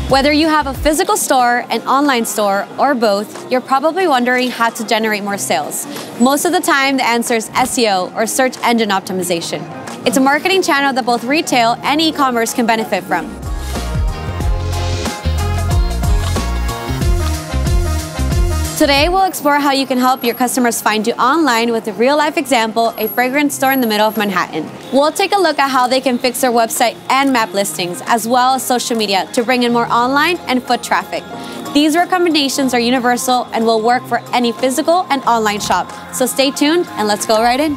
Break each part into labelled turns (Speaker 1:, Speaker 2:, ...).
Speaker 1: Whether you have a physical store, an online store, or both, you're probably wondering how to generate more sales. Most of the time, the answer is SEO, or search engine optimization. It's a marketing channel that both retail and e-commerce can benefit from. Today, we'll explore how you can help your customers find you online with a real-life example, a fragrance store in the middle of Manhattan. We'll take a look at how they can fix their website and map listings, as well as social media, to bring in more online and foot traffic. These recommendations are universal and will work for any physical and online shop. So stay tuned and let's go right in.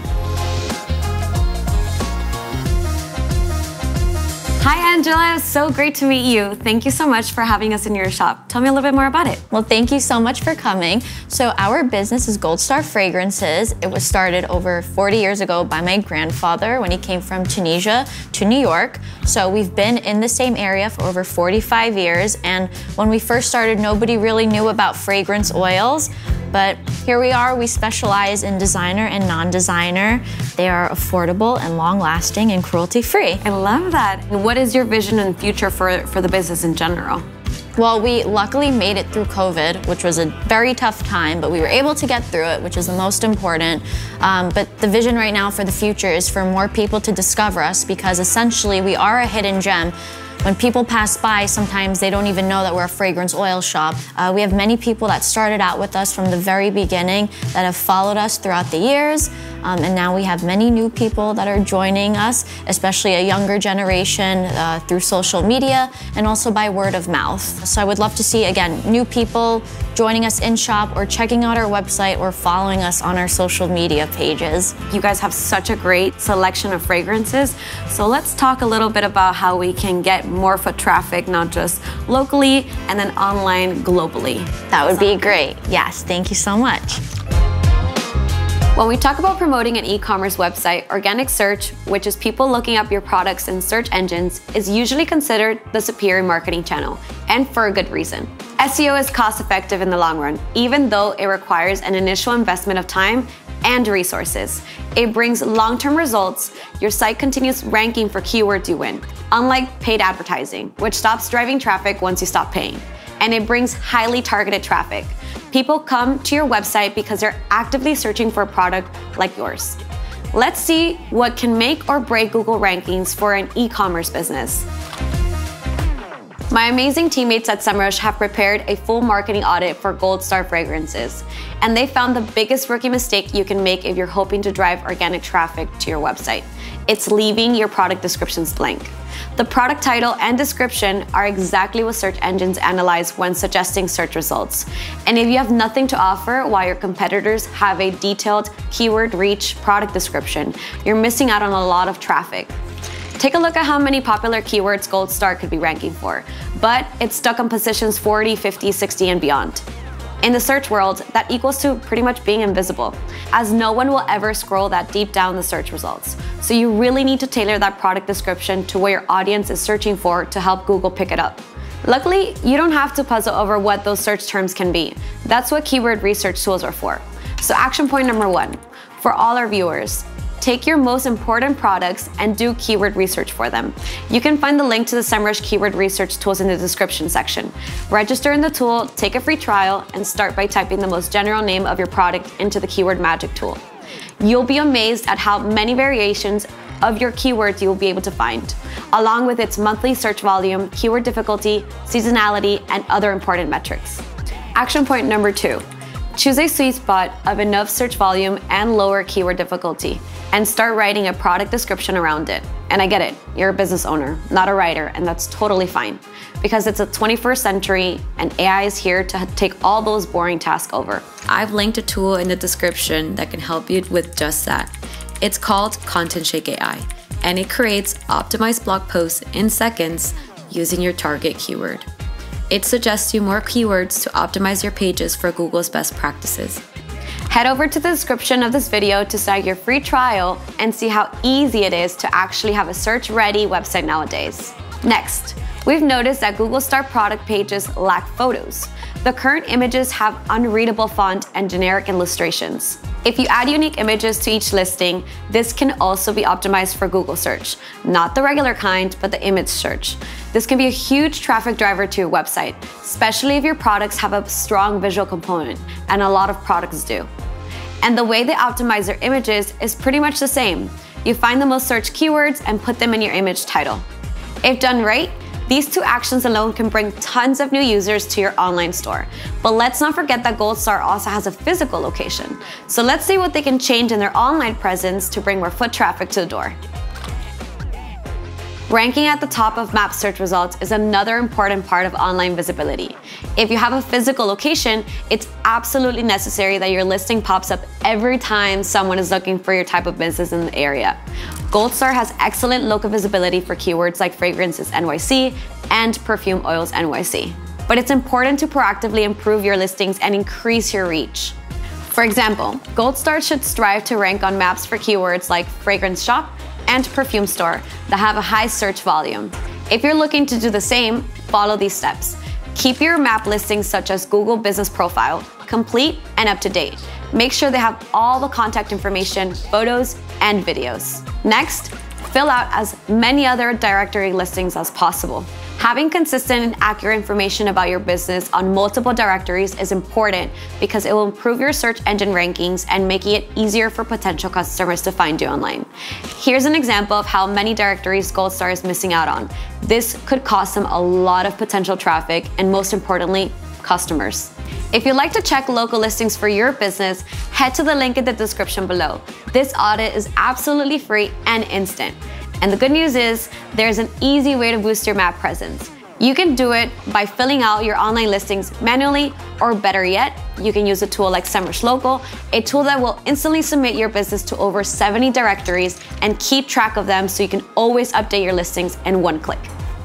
Speaker 1: Hi Angela, so great to meet you. Thank you so much for having us in your shop. Tell me a little bit more about it.
Speaker 2: Well, thank you so much for coming. So our business is Gold Star Fragrances. It was started over 40 years ago by my grandfather when he came from Tunisia to New York. So we've been in the same area for over 45 years. And when we first started, nobody really knew about fragrance oils. But here we are, we specialize in designer and non-designer. They are affordable and long-lasting and cruelty-free.
Speaker 1: I love that. What is your vision and future for the business in general?
Speaker 2: Well, we luckily made it through COVID, which was a very tough time, but we were able to get through it, which is the most important. But the vision right now for the future is for more people to discover us, because essentially we are a hidden gem. When people pass by, sometimes they don't even know that we're a fragrance oil shop. We have many people that started out with us from the very beginning that have followed us throughout the years. And now we have many new people that are joining us, especially a younger generation through social media and also by word of mouth. So I would love to see, again, new people joining us in shop or checking out our website or following us on our social media pages.
Speaker 1: You guys have such a great selection of fragrances. So let's talk a little bit about how we can get more foot traffic, not just locally and then online globally.
Speaker 2: That would be great. Yes, thank you so much.
Speaker 1: When we talk about promoting an e-commerce website, organic search, which is people looking up your products in search engines, is usually considered the superior marketing channel, and for a good reason. SEO is cost-effective in the long run, even though it requires an initial investment of time and resources. It brings long-term results. Your site continues ranking for keywords you win, unlike paid advertising, which stops driving traffic once you stop paying. And it brings highly targeted traffic. People come to your website because they're actively searching for a product like yours. Let's see what can make or break Google rankings for an e-commerce business. My amazing teammates at Semrush have prepared a full marketing audit for Gold Star Fragrances, and they found the biggest rookie mistake you can make if you're hoping to drive organic traffic to your website. It's leaving your product descriptions blank. The product title and description are exactly what search engines analyze when suggesting search results. And if you have nothing to offer while your competitors have a detailed keyword-rich product description, you're missing out on a lot of traffic. Take a look at how many popular keywords Gold Star could be ranking for, but it's stuck on positions 40, 50, 60, and beyond. In the search world, that equals to pretty much being invisible, as no one will ever scroll that deep down the search results. So you really need to tailor that product description to what your audience is searching for to help Google pick it up. Luckily, you don't have to puzzle over what those search terms can be. That's what keyword research tools are for. So action point number 1, for all our viewers, take your most important products and do keyword research for them. You can find the link to the Semrush keyword research tools in the description section. Register in the tool, take a free trial, and start by typing the most general name of your product into the keyword magic tool. You'll be amazed at how many variations of your keywords you will be able to find, along with its monthly search volume, keyword difficulty, seasonality, and other important metrics. Action point number 2. Choose a sweet spot of enough search volume and lower keyword difficulty, and start writing a product description around it. And I get it, you're a business owner, not a writer, and that's totally fine, because it's a 21st century and AI is here to take all those boring tasks over. I've linked a tool in the description that can help you with just that. It's called Content Shake AI, and it creates optimized blog posts in seconds using your target keyword. It suggests you more keywords to optimize your pages for Google's best practices. Head over to the description of this video to start your free trial and see how easy it is to actually have a search-ready website nowadays. Next, We've noticed that Google Star product pages lack photos. The current images have unreadable font and generic illustrations. If you add unique images to each listing, this can also be optimized for Google search. Not the regular kind, but the image search. This can be a huge traffic driver to your website, especially if your products have a strong visual component, and a lot of products do. And the way they optimize their images is pretty much the same. You find the most searched keywords and put them in your image title. If done right, these two actions alone can bring tons of new users to your online store. But let's not forget that Gold Star also has a physical location. So let's see what they can change in their online presence to bring more foot traffic to the door. Ranking at the top of map search results is another important part of online visibility. If you have a physical location, it's absolutely necessary that your listing pops up every time someone is looking for your type of business in the area. Gold Star has excellent local visibility for keywords like fragrances NYC and perfume oils NYC. But it's important to proactively improve your listings and increase your reach. For example, Gold Star should strive to rank on maps for keywords like fragrance shop and perfume store that have a high search volume. If you're looking to do the same, follow these steps. Keep your map listings such as Google Business Profile complete and up to date. Make sure they have all the contact information, photos, and videos. Next, fill out as many other directory listings as possible. Having consistent and accurate information about your business on multiple directories is important because it will improve your search engine rankings and making it easier for potential customers to find you online. Here's an example of how many directories Gold Star is missing out on. This could cost them a lot of potential traffic and, most importantly, customers. If you'd like to check local listings for your business, head to the link in the description below. This audit is absolutely free and instant. And the good news is, there's an easy way to boost your map presence. You can do it by filling out your online listings manually, or better yet, you can use a tool like Semrush Local, a tool that will instantly submit your business to over 70 directories and keep track of them so you can always update your listings in one click.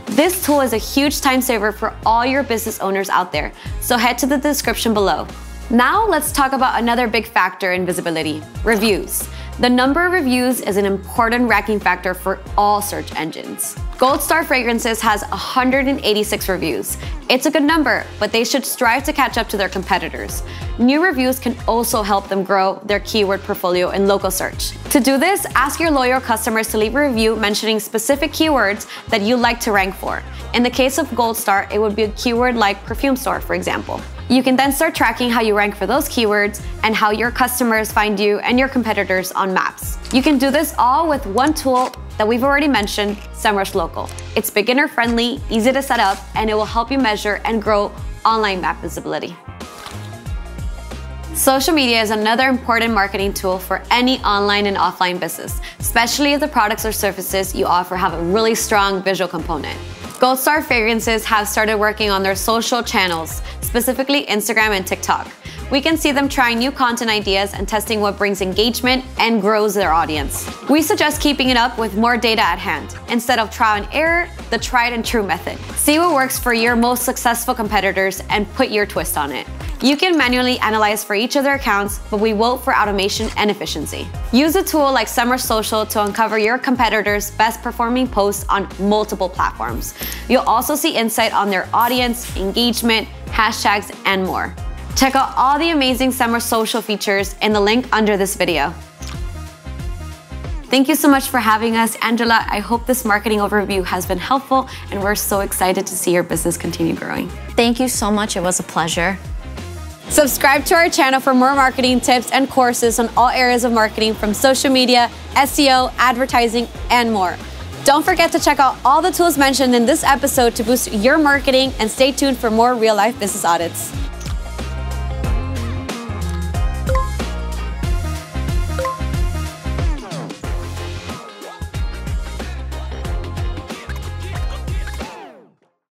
Speaker 1: This tool is a huge time saver for all your business owners out there, so head to the description below. Now let's talk about another big factor in visibility: reviews. The number of reviews is an important ranking factor for all search engines. Gold Star Fragrances has 186 reviews. It's a good number, but they should strive to catch up to their competitors. New reviews can also help them grow their keyword portfolio in local search. To do this, ask your loyal customers to leave a review mentioning specific keywords that you like to rank for. In the case of Gold Star, it would be a keyword like perfume store, for example. You can then start tracking how you rank for those keywords and how your customers find you and your competitors on maps. You can do this all with one tool that we've already mentioned, Semrush Local. It's beginner friendly, easy to set up, and it will help you measure and grow online map visibility. Social media is another important marketing tool for any online and offline business, especially if the products or services you offer have a really strong visual component. Gold Star Fragrances have started working on their social channels, specifically Instagram and TikTok. We can see them trying new content ideas and testing what brings engagement and grows their audience. We suggest keeping it up with more data at hand. Instead of trial and error, the tried and true method. See what works for your most successful competitors and put your twist on it. You can manually analyze for each of their accounts, but we vote for automation and efficiency. Use a tool like Semrush Social to uncover your competitors' best performing posts on multiple platforms. You'll also see insight on their audience, engagement, hashtags, and more. Check out all the amazing Semrush Social features in the link under this video. Thank you so much for having us, Angela. I hope this marketing overview has been helpful, and we're so excited to see your business continue growing.
Speaker 2: Thank you so much. It was a pleasure.
Speaker 1: Subscribe to our channel for more marketing tips and courses on all areas of marketing, from social media, SEO, advertising, and more. Don't forget to check out all the tools mentioned in this episode to boost your marketing, and stay tuned for more real-life business audits.